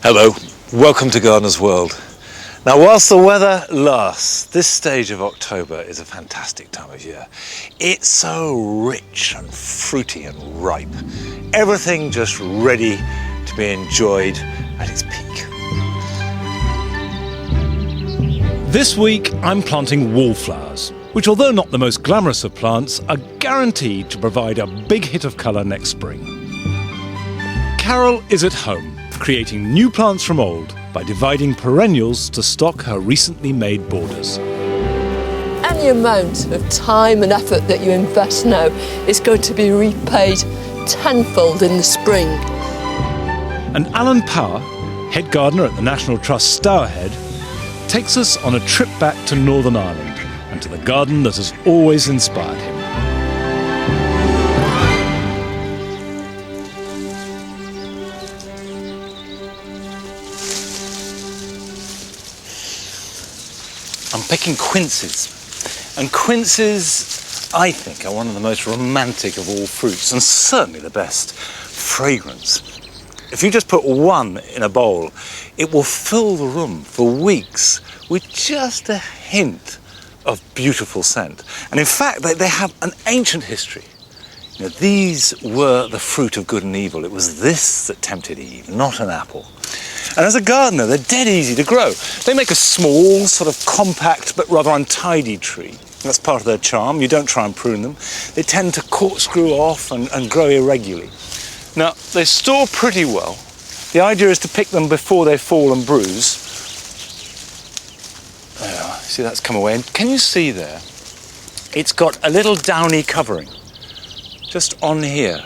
Hello, welcome to Gardener's World. Now, whilst the weather lasts, this stage of October is a fantastic time of year. It's so rich and fruity and ripe. Everything just ready to be enjoyed at its peak. This week, I'm planting wallflowers, which, although not the most glamorous of plants, are guaranteed to provide a big hit of colour next spring. Carol is at home, creating new plants from old by dividing perennials to stock her recently made borders. Any amount of time and effort that you invest now is going to be repaid tenfold in the spring. And Alan Power, head gardener at the National Trust Stourhead, takes us on a trip back to Northern Ireland and to the garden that has always inspired him. I'm picking quinces, and quinces, I think, are one of the most romantic of all fruits, and certainly the best fragrance. If you just put one in a bowl, it will fill the room for weeks with just a hint of beautiful scent. And in fact, they have an ancient history. You know, these were the fruit of good and evil. It was this that tempted Eve, not an apple. And as a gardener, they're dead easy to grow. They make a small, sort of compact but rather untidy tree. That's part of their charm. You don't try and prune them. They tend to corkscrew off and grow irregularly. Now, they store pretty well. The idea is to pick them before they fall and bruise. Oh, see, that's come away. And can you see there? It's got a little downy covering just on here.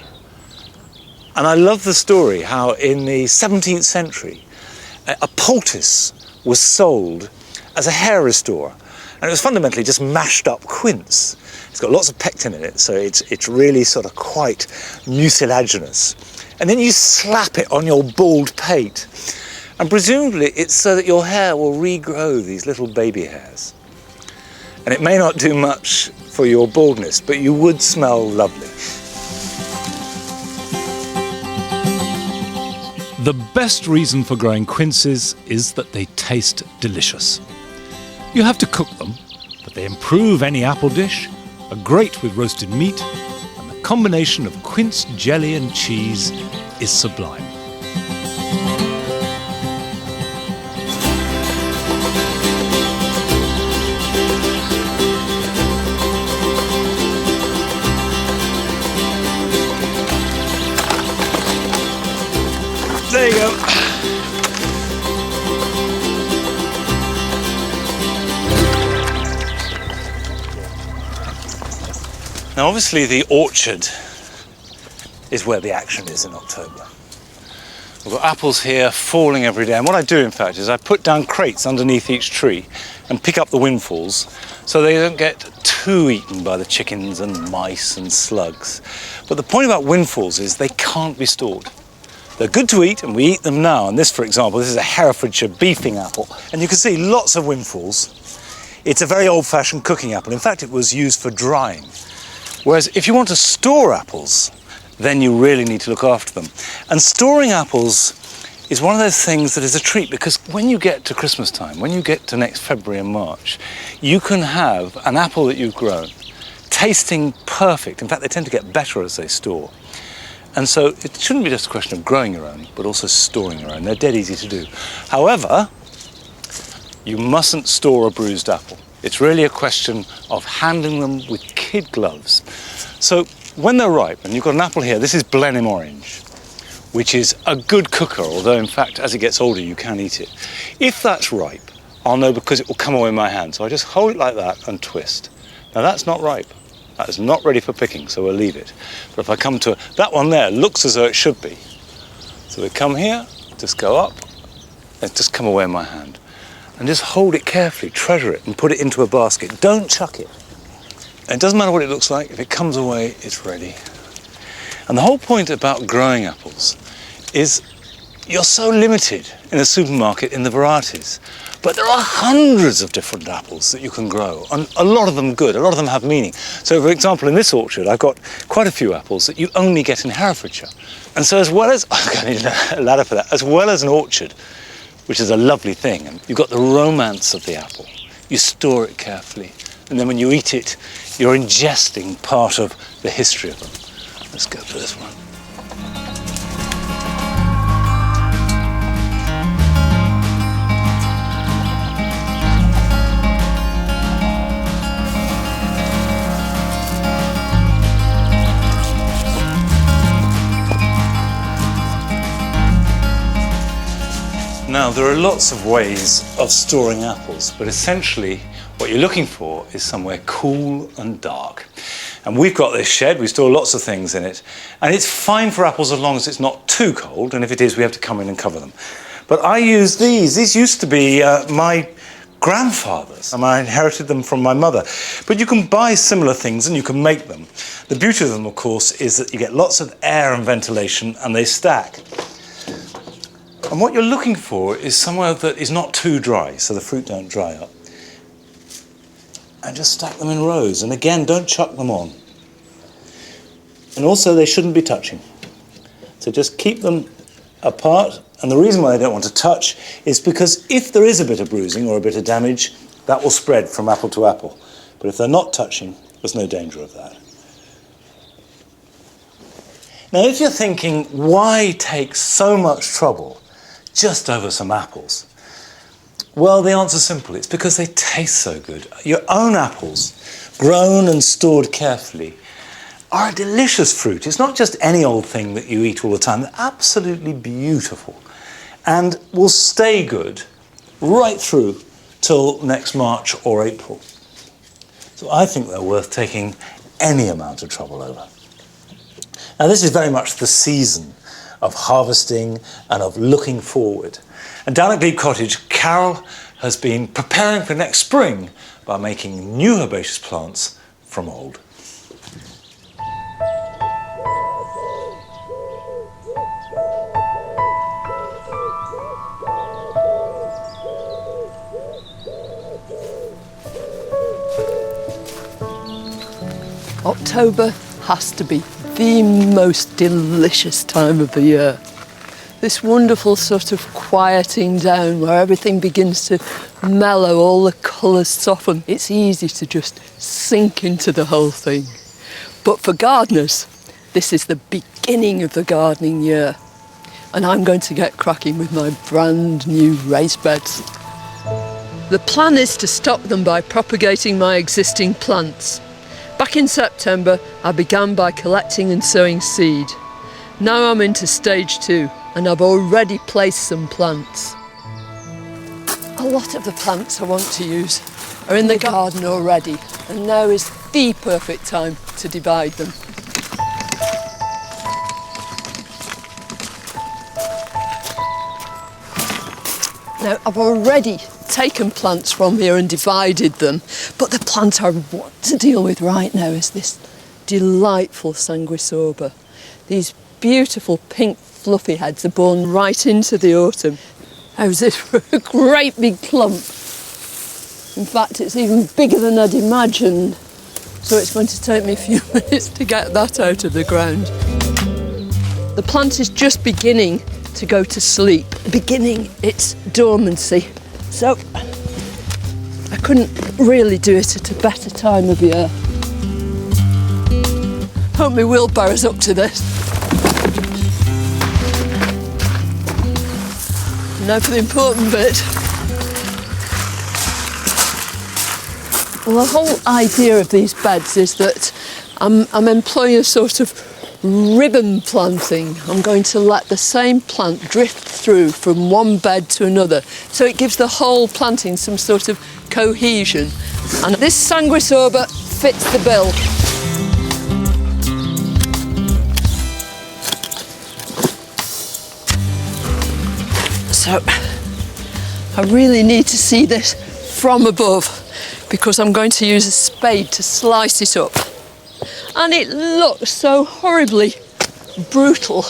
And I love the story how in the 17th century, a poultice was sold as a hair restorer. And it was fundamentally just mashed up quince. It's got lots of pectin in it, so it's really sort of quite mucilaginous. And then you slap it on your bald pate. And presumably it's so that your hair will regrow these little baby hairs. And it may not do much for your baldness, but you would smell lovely. The best reason for growing quinces is that they taste delicious. You have to cook them, but they improve any apple dish, are great with roasted meat, and the combination of quince jelly and cheese is sublime. There you go. Now, obviously, the orchard is where the action is in October. We've got apples here falling every day. And what I do, in fact, is I put down crates underneath each tree and pick up the windfalls so they don't get too eaten by the chickens and mice and slugs. But the point about windfalls is they can't be stored. They're good to eat, and we eat them now. And this, for example, this is a Herefordshire beefing apple. And you can see lots of windfalls. It's a very old-fashioned cooking apple. In fact, it was used for drying. Whereas if you want to store apples, then you really need to look after them. And storing apples is one of those things that is a treat, because when you get to Christmas time, when you get to next February and March, you can have an apple that you've grown tasting perfect. In fact, they tend to get better as they store. And so it shouldn't be just a question of growing your own, but also storing your own. They're dead easy to do. However, you mustn't store a bruised apple. It's really a question of handling them with kid gloves. So when they're ripe, and you've got an apple here, this is Blenheim Orange, which is a good cooker, although in fact, as it gets older, you can eat it. If that's ripe, I'll know because it will come away in my hand. So I just hold it like that and twist. Now that's not ripe. That is not ready for picking, so we'll leave it. But if I come to that one there, looks as though it should be. So we come here, just go up, and just come away in my hand. And just hold it carefully, treasure it, and put it into a basket. Don't chuck it. And it doesn't matter what it looks like, if it comes away, it's ready. And the whole point about growing apples is you're so limited in a supermarket in the varieties. But there are hundreds of different apples that you can grow, and a lot of them good, a lot of them have meaning. So, for example, in this orchard, I've got quite a few apples that you only get in Herefordshire. And so as well as, I need a ladder for that, as well as an orchard, which is a lovely thing, and you've got the romance of the apple. You store it carefully, and then when you eat it, you're ingesting part of the history of them. Let's go for this one. Now, there are lots of ways of storing apples, but essentially what you're looking for is somewhere cool and dark. And we've got this shed, we store lots of things in it, and it's fine for apples as long as it's not too cold, and if it is, we have to come in and cover them. But I use these. These used to be my grandfather's, and I inherited them from my mother. But you can buy similar things and you can make them. The beauty of them, of course, is that you get lots of air and ventilation, and they stack. And what you're looking for is somewhere that is not too dry, so the fruit don't dry up. And just stack them in rows. And again, don't chuck them on. And also, they shouldn't be touching. So just keep them apart. And the reason why they don't want to touch is because if there is a bit of bruising or a bit of damage, that will spread from apple to apple. But if they're not touching, there's no danger of that. Now, if you're thinking, why take so much trouble just over some apples? Well, the answer's simple. It's because they taste so good. Your own apples, grown and stored carefully, are a delicious fruit. It's not just any old thing that you eat all the time. They're absolutely beautiful and will stay good right through till next March or April. So I think they're worth taking any amount of trouble over. Now, this is very much the season of harvesting and of looking forward. And down at Glebe Cottage, Carol has been preparing for next spring by making new herbaceous plants from old. October has to be the most delicious time of the year. This wonderful sort of quieting down where everything begins to mellow, all the colours soften. It's easy to just sink into the whole thing. But for gardeners, this is the beginning of the gardening year. And I'm going to get cracking with my brand new raised beds. The plan is to stock them by propagating my existing plants. Back in September, I began by collecting and sowing seed. Now I'm into stage 2, and I've already placed some plants. A lot of the plants I want to use are in the garden already, and now is the perfect time to divide them. Now, I've already taken plants from here and divided them, but the plant I want to deal with right now is this delightful Sanguisorba. These beautiful pink fluffy heads are born right into the autumn. How's this for a great big clump? In fact, it's even bigger than I'd imagined, so it's going to take me a few minutes to get that out of the ground. The plant is just beginning to go to sleep, beginning its dormancy. So I couldn't really do it at a better time of year. Hope my wheelbarrow's up to this. Now for the important bit. Well, the whole idea of these beds is that I'm employing a sort of ribbon planting. I'm going to let the same plant drift through from one bed to another, so it gives the whole planting some sort of cohesion. And this Sanguisorba fits the bill. So I really need to see this from above, because I'm going to use a spade to slice it up. And it looks so horribly brutal,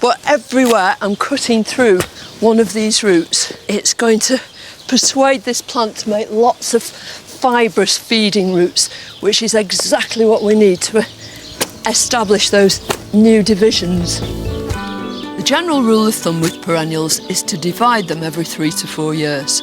but everywhere I'm cutting through one of these roots, it's going to persuade this plant to make lots of fibrous feeding roots, which is exactly what we need to establish those new divisions. The general rule of thumb with perennials is to divide them every 3 to 4 years.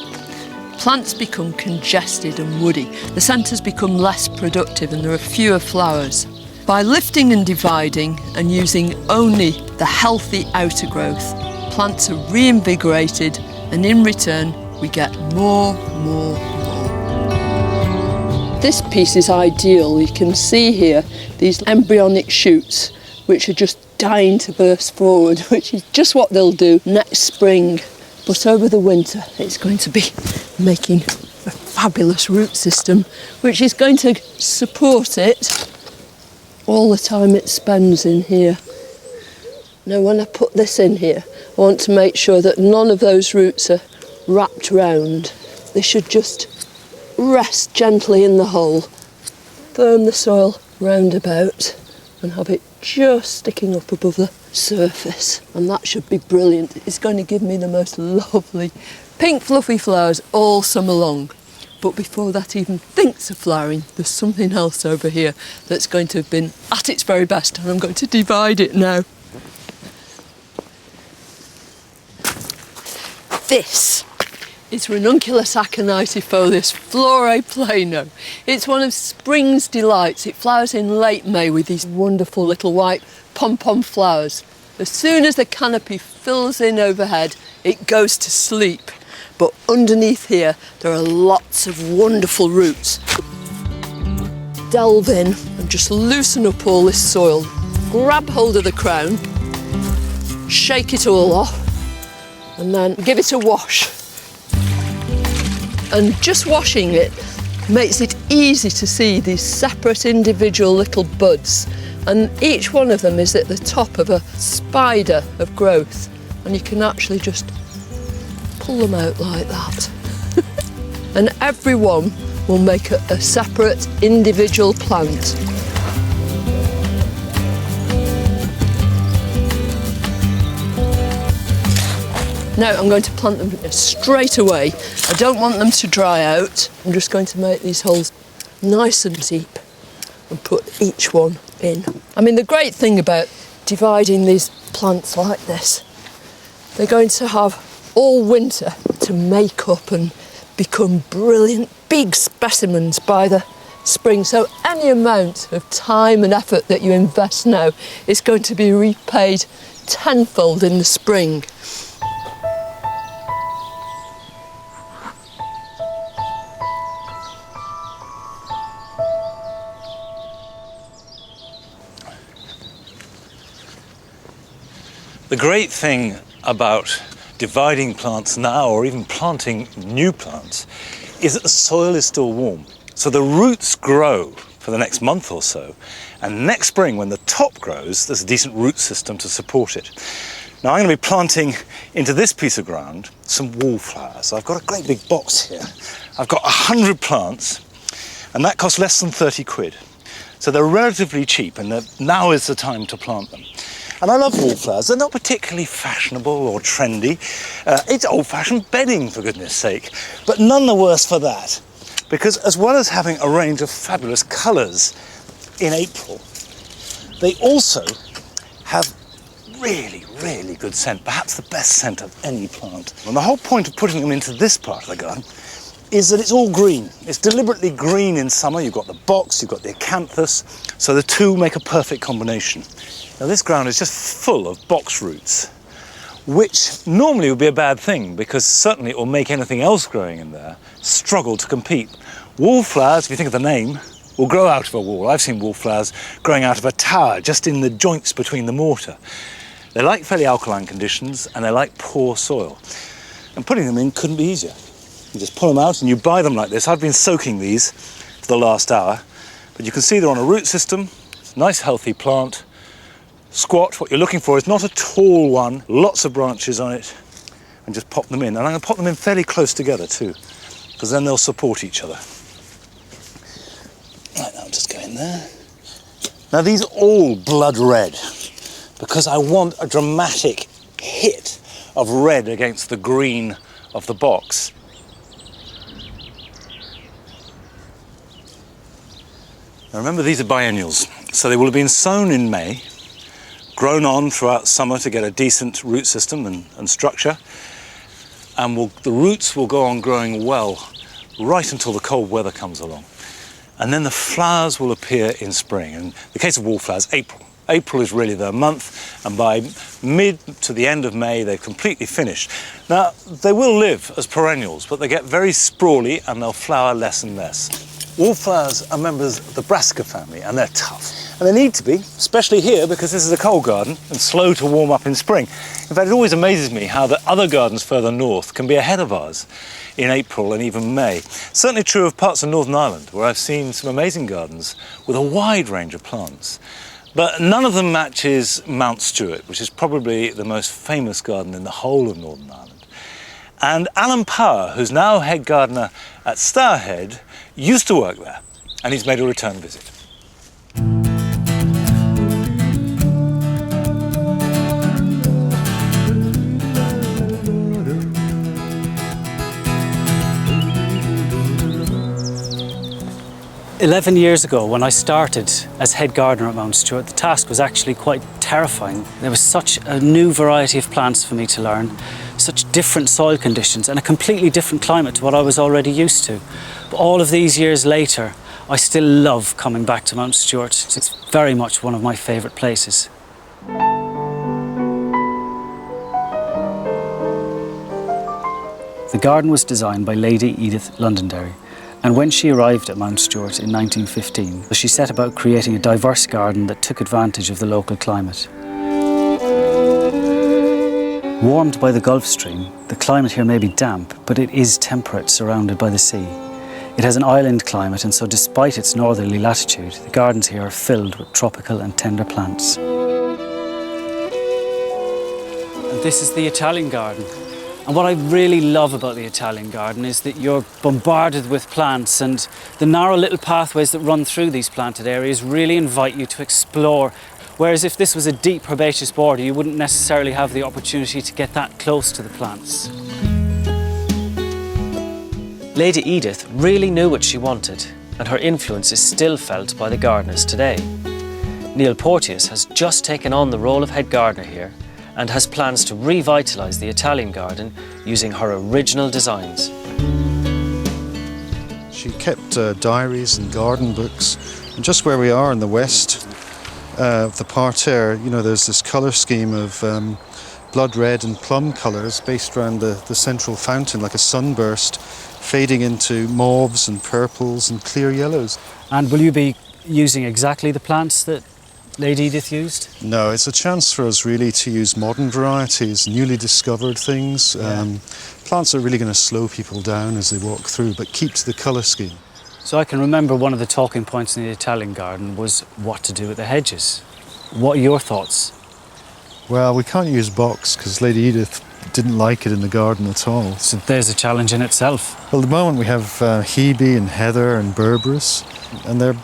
Plants become congested and woody, the centres become less productive and there are fewer flowers. By lifting and dividing and using only the healthy outer growth, plants are reinvigorated and in return we get more. This piece is ideal. You can see here these embryonic shoots which are just dying to burst forward, which is just what they'll do next spring. But over the winter it's going to be making a fabulous root system which is going to support it all the time it spends in here. Now when I put this in here, I want to make sure that none of those roots are wrapped round. They should just rest gently in the hole, firm the soil round about and have it just sticking up above the surface. And that should be brilliant. It's going to give me the most lovely pink fluffy flowers all summer long. But before that even thinks of flowering, there's something else over here that's going to have been at its very best, and I'm going to divide it now. This is Ranunculus aconitifolius flore plano. It's one of spring's delights. It flowers in late May with these wonderful little white pom-pom flowers. As soon as the canopy fills in overhead, it goes to sleep. But underneath here, there are lots of wonderful roots. Delve in and just loosen up all this soil. Grab hold of the crown, shake it all off, and then give it a wash. And just washing it makes it easy to see these separate individual little buds. And each one of them is at the top of a spider of growth. And you can actually just pull them out like that. And every one will make a separate individual plant. Now I'm going to plant them straight away. I don't want them to dry out. I'm just going to make these holes nice and deep and put each one in. I mean, the great thing about dividing these plants like this, they're going to have all winter to make up and become brilliant big specimens by the spring. So any amount of time and effort that you invest now is going to be repaid tenfold in the spring. The great thing about dividing plants now, or even planting new plants, is that the soil is still warm. So the roots grow for the next month or so, and next spring when the top grows, there's a decent root system to support it. Now I'm going to be planting into this piece of ground some wallflowers. So I've got a great big box here. I've got 100 plants, and that costs less than 30 quid. So they're relatively cheap, and now is the time to plant them. And I love wallflowers. They're not particularly fashionable or trendy. It's old-fashioned bedding, for goodness sake. But none the worse for that, because as well as having a range of fabulous colours in April, they also have really, really good scent, perhaps the best scent of any plant. And the whole point of putting them into this part of the garden is that it's all green. It's deliberately green in summer. You've got the box, you've got the acanthus, so the two make a perfect combination. Now this ground is just full of box roots, which normally would be a bad thing because certainly it will make anything else growing in there struggle to compete. Wallflowers, if you think of the name, will grow out of a wall. I've seen wallflowers growing out of a tower, just in the joints between the mortar. They like fairly alkaline conditions and they like poor soil. And putting them in couldn't be easier. You just pull them out and you buy them like this. I've been soaking these for the last hour, but you can see they're on a root system, nice healthy plant. Squat, what you're looking for is not a tall one, lots of branches on it, and just pop them in. And I'm going to pop them in fairly close together too, because then they'll support each other. Right, now I'll just go in there. Now these are all blood red, because I want a dramatic hit of red against the green of the box. Now remember, these are biennials, so they will have been sown in May, grown on throughout summer to get a decent root system and structure, and the roots will go on growing well right until the cold weather comes along. And then the flowers will appear in spring. In the case of wallflowers, April. April is really their month, and by mid to the end of May, they're completely finished. Now, they will live as perennials, but they get very sprawly and they'll flower less and less. Wallflowers are members of the brassica family, and they're tough. And they need to be, especially here, because this is a cold garden and slow to warm up in spring. In fact, it always amazes me how the other gardens further north can be ahead of ours in April and even May. Certainly true of parts of Northern Ireland, where I've seen some amazing gardens with a wide range of plants. But none of them matches Mount Stewart, which is probably the most famous garden in the whole of Northern Ireland. And Alan Power, who's now head gardener at Stourhead, used to work there, and he's made a return visit. 11 years ago, when I started as head gardener at Mount Stewart, the task was actually quite terrifying. There was such a new variety of plants for me to learn, such different soil conditions and a completely different climate to what I was already used to. But all of these years later, I still love coming back to Mount Stewart. It's very much one of my favourite places. The garden was designed by Lady Edith Londonderry. And when she arrived at Mount Stewart in 1915, she set about creating a diverse garden that took advantage of the local climate. Warmed by the Gulf Stream, the climate here may be damp, but it is temperate, surrounded by the sea. It has an island climate, and so despite its northerly latitude, the gardens here are filled with tropical and tender plants. And this is the Italian garden. And what I really love about the Italian garden is that you're bombarded with plants, and the narrow little pathways that run through these planted areas really invite you to explore. Whereas if this was a deep herbaceous border, you wouldn't necessarily have the opportunity to get that close to the plants. Lady Edith really knew what she wanted, and her influence is still felt by the gardeners today. Neil Porteous has just taken on the role of head gardener here, and has plans to revitalise the Italian garden using her original designs. She kept diaries and garden books, and just where we are in the west of the parterre, you know, there's this colour scheme of blood red and plum colours based around the central fountain, like a sunburst, fading into mauves and purples and clear yellows. And will you be using exactly the plants that Lady Edith used? No, it's a chance for us really to use modern varieties, newly discovered things. Plants are really going to slow people down as they walk through, but keep to the colour scheme. So I can remember one of the talking points in the Italian garden was what to do with the hedges. What are your thoughts? Well, we can't use box because Lady Edith didn't like it in the garden at all. So there's a challenge in itself. Well, at the moment we have Hebe and Heather and Berberis, and they're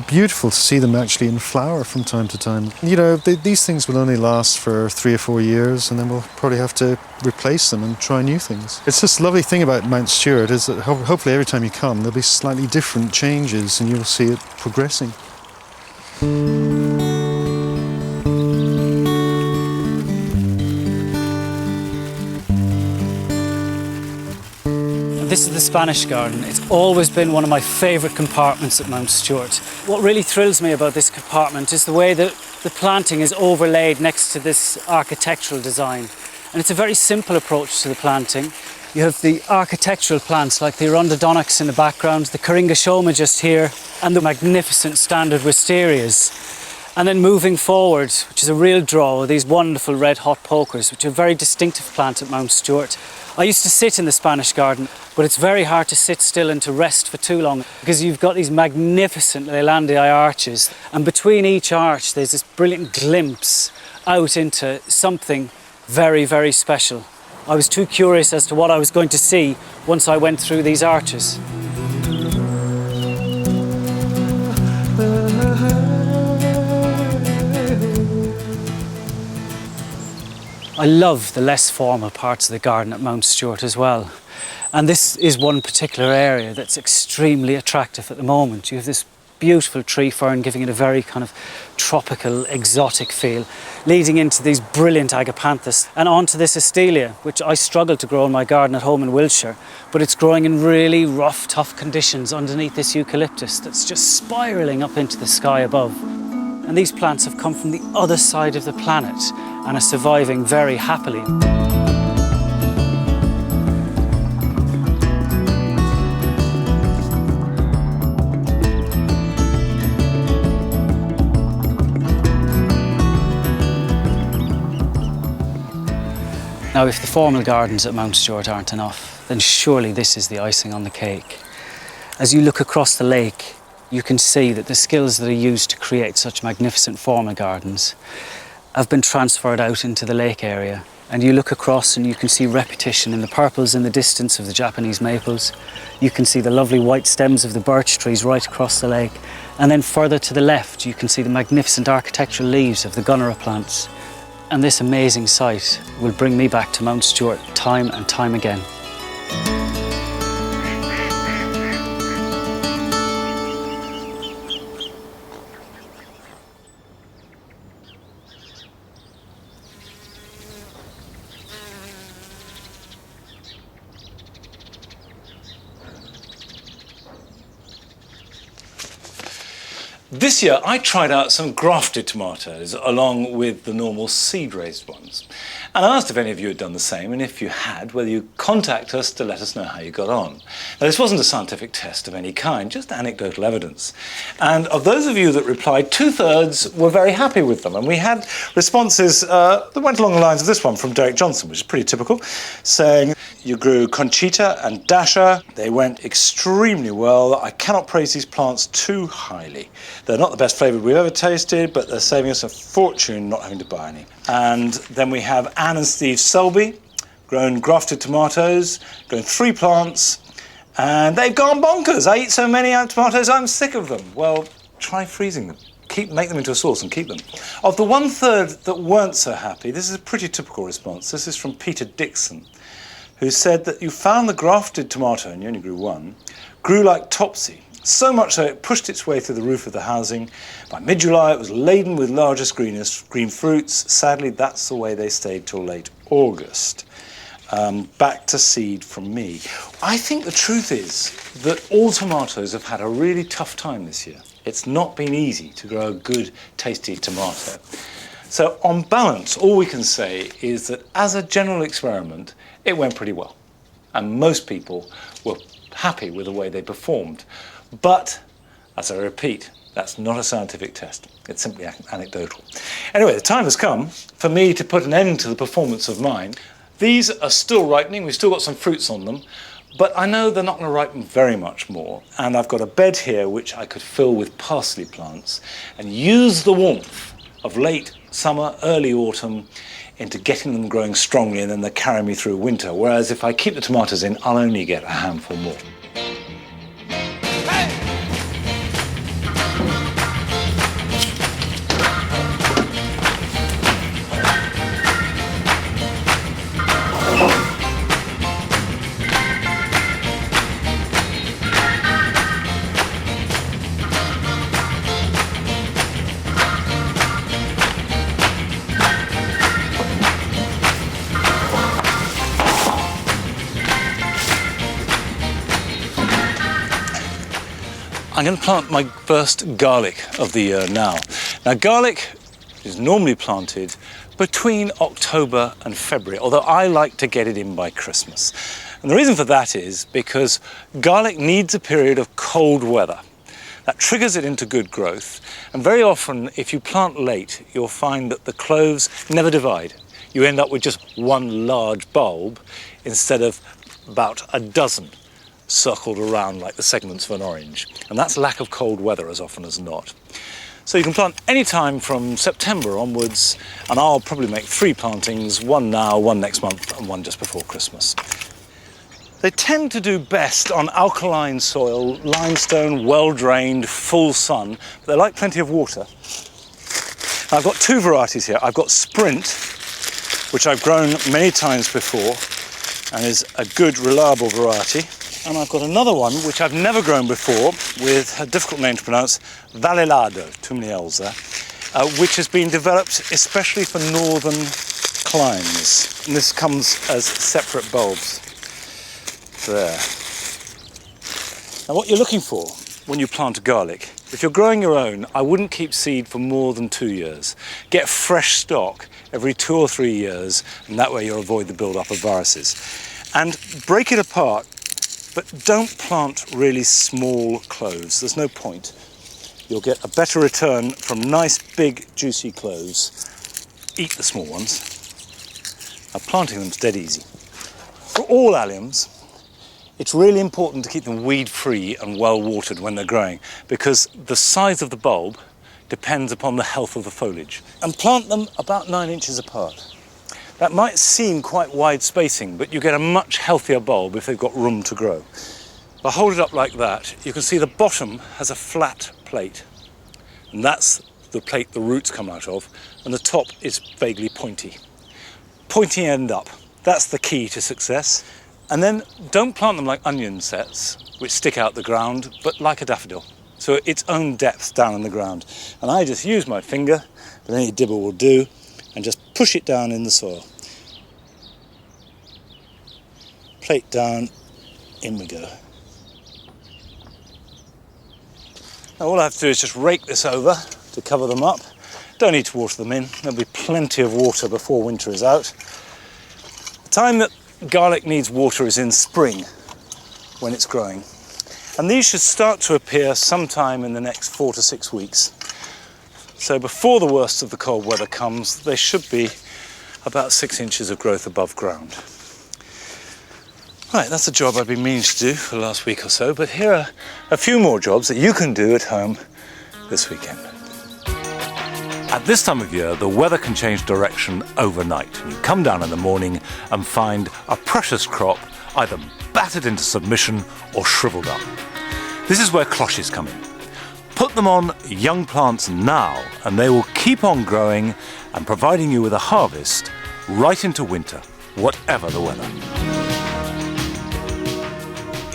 beautiful to see them actually in flower from time to time. You know, these things will only last for 3 or 4 years, and then we'll probably have to replace them and try new things. It's this lovely thing about Mount Stewart is that hopefully every time you come there'll be slightly different changes and you'll see it progressing. This is the Spanish garden. It's always been one of my favourite compartments at Mount Stewart. What really thrills me about this compartment is the way that the planting is overlaid next to this architectural design. And it's a very simple approach to the planting. You have the architectural plants like the Rhododendrons in the background, the Coryngosoma just here, and the magnificent standard wisterias. And then moving forward, which is a real draw, are these wonderful red hot pokers, which are a very distinctive plant at Mount Stewart. I used to sit in the Spanish garden, but it's very hard to sit still and to rest for too long because you've got these magnificent Leylandii arches, and between each arch there's this brilliant glimpse out into something very, very special. I was too curious as to what I was going to see once I went through these arches. I love the less formal parts of the garden at Mount Stewart as well. And this is one particular area that's extremely attractive at the moment. You have this beautiful tree fern, giving it a very kind of tropical, exotic feel, leading into these brilliant agapanthus and onto this astelia, which I struggle to grow in my garden at home in Wiltshire, but it's growing in really rough, tough conditions underneath this eucalyptus that's just spiralling up into the sky above. And these plants have come from the other side of the planet and are surviving very happily. Now, if the formal gardens at Mount Stuart aren't enough, then surely this is the icing on the cake. As you look across the lake, you can see that the skills that are used to create such magnificent formal gardens have been transferred out into the lake area. And you look across and you can see repetition in the purples in the distance of the Japanese maples. You can see the lovely white stems of the birch trees right across the lake. And then further to the left, you can see the magnificent architectural leaves of the gunnera plants. And this amazing sight will bring me back to Mount Stuart time and time again. This year I tried out some grafted tomatoes along with the normal seed-raised ones. And I asked if any of you had done the same, and if you had, whether you contact us to let us know how you got on. Now, this wasn't a scientific test of any kind, just anecdotal evidence. And of those of you that replied, 2/3 were very happy with them. And we had responses that went along the lines of this one from Derek Johnson, which is pretty typical, saying, you grew Conchita and Dasher. They went extremely well. I cannot praise these plants too highly. They're not the best flavoured we've ever tasted, but they're saving us a fortune not having to buy any. And then we have Anne and Steve Selby, grown grafted tomatoes, grown 3 plants, and they've gone bonkers. I eat so many tomatoes, I'm sick of them. Well, try freezing them. Make them into a sauce and keep them. Of the 1/3 that weren't so happy, this is a pretty typical response. This is from Peter Dixon, who said that you found the grafted tomato, and you only grew 1, grew like topsy. So much so it pushed its way through the roof of the housing. By mid-July it was laden with largest green fruits. Sadly, that's the way they stayed till late August. Back to seed from me. I think the truth is that all tomatoes have had a really tough time this year. It's not been easy to grow a good, tasty tomato. So on balance, all we can say is that as a general experiment, it went pretty well. And most people were happy with the way they performed. But, as I repeat, that's not a scientific test. It's simply anecdotal. Anyway, the time has come for me to put an end to the performance of mine. These are still ripening. We've still got some fruits on them. But I know they're not going to ripen very much more. And I've got a bed here which I could fill with parsley plants and use the warmth of late summer, early autumn into getting them growing strongly, and then they carry me through winter. Whereas if I keep the tomatoes in, I'll only get a handful more. I'm going to plant my first garlic of the year now. Now, garlic is normally planted between October and February, although I like to get it in by Christmas. And the reason for that is because garlic needs a period of cold weather. That triggers it into good growth. And very often, if you plant late, you'll find that the cloves never divide. You end up with just one large bulb instead of about a dozen circled around like the segments of an orange. And that's lack of cold weather as often as not. So you can plant any time from September onwards, and I'll probably make 3 plantings, 1 now, 1 next month, and 1 just before Christmas. They tend to do best on alkaline soil, limestone, well-drained, full sun, but they like plenty of water. I've got 2 varieties here. I've got Sprint, which I've grown many times before, and is a good, reliable variety. And I've got another one which I've never grown before, with a difficult name to pronounce, Valelado, too many L's there, which has been developed especially for northern climes. And this comes as separate bulbs. There. Now what you're looking for when you plant a garlic, if you're growing your own, I wouldn't keep seed for more than 2 years. Get fresh stock every 2 or 3 years, and that way you'll avoid the build-up of viruses. And break it apart, but don't plant really small cloves. There's no point. You'll get a better return from nice, big, juicy cloves. Eat the small ones. Now, planting them's dead easy. For all alliums, it's really important to keep them weed-free and well-watered when they're growing, because the size of the bulb depends upon the health of the foliage. And plant them about 9 inches apart. That might seem quite wide spacing, but you get a much healthier bulb if they've got room to grow. If I hold it up like that, you can see the bottom has a flat plate. And that's the plate the roots come out of, and the top is vaguely pointy. Pointy end up, that's the key to success. And then don't plant them like onion sets, which stick out the ground, but like a daffodil. So its own depth down in the ground. And I just use my finger, but any dibble will do, and just push it down in the soil. Plate down, in we go. Now all I have to do is just rake this over to cover them up. Don't need to water them in, there'll be plenty of water before winter is out. The time that garlic needs water is in spring, when it's growing. And these should start to appear sometime in the next 4 to 6 weeks. So before the worst of the cold weather comes, they should be about 6 inches of growth above ground. Right, that's a job I've been meaning to do for the last week or so, but here are a few more jobs that you can do at home this weekend. At this time of year, the weather can change direction overnight. You come down in the morning and find a precious crop either battered into submission or shriveled up. This is where cloches come in. Put them on young plants now, and they will keep on growing and providing you with a harvest right into winter, whatever the weather.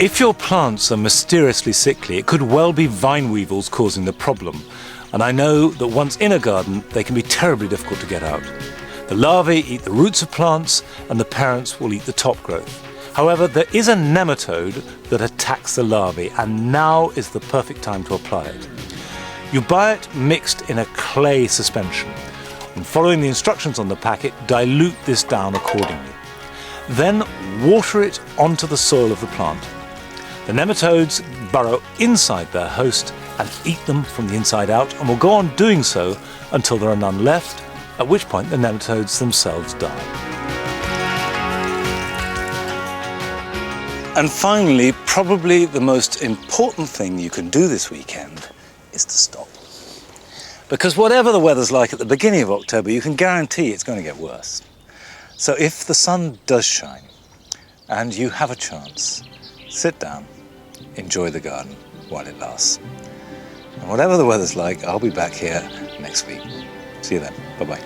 If your plants are mysteriously sickly, it could well be vine weevils causing the problem. And I know that once in a garden, they can be terribly difficult to get out. The larvae eat the roots of plants, and the parents will eat the top growth. However, there is a nematode that attacks the larvae, and now is the perfect time to apply it. You buy it mixed in a clay suspension, and following the instructions on the packet, dilute this down accordingly. Then water it onto the soil of the plant. The nematodes burrow inside their host and eat them from the inside out, and will go on doing so until there are none left, at which point the nematodes themselves die. And finally, probably the most important thing you can do this weekend is to stop. Because whatever the weather's like at the beginning of October, you can guarantee it's going to get worse. So if the sun does shine and you have a chance, sit down, enjoy the garden while it lasts. And whatever the weather's like, I'll be back here next week. See you then. Bye-bye.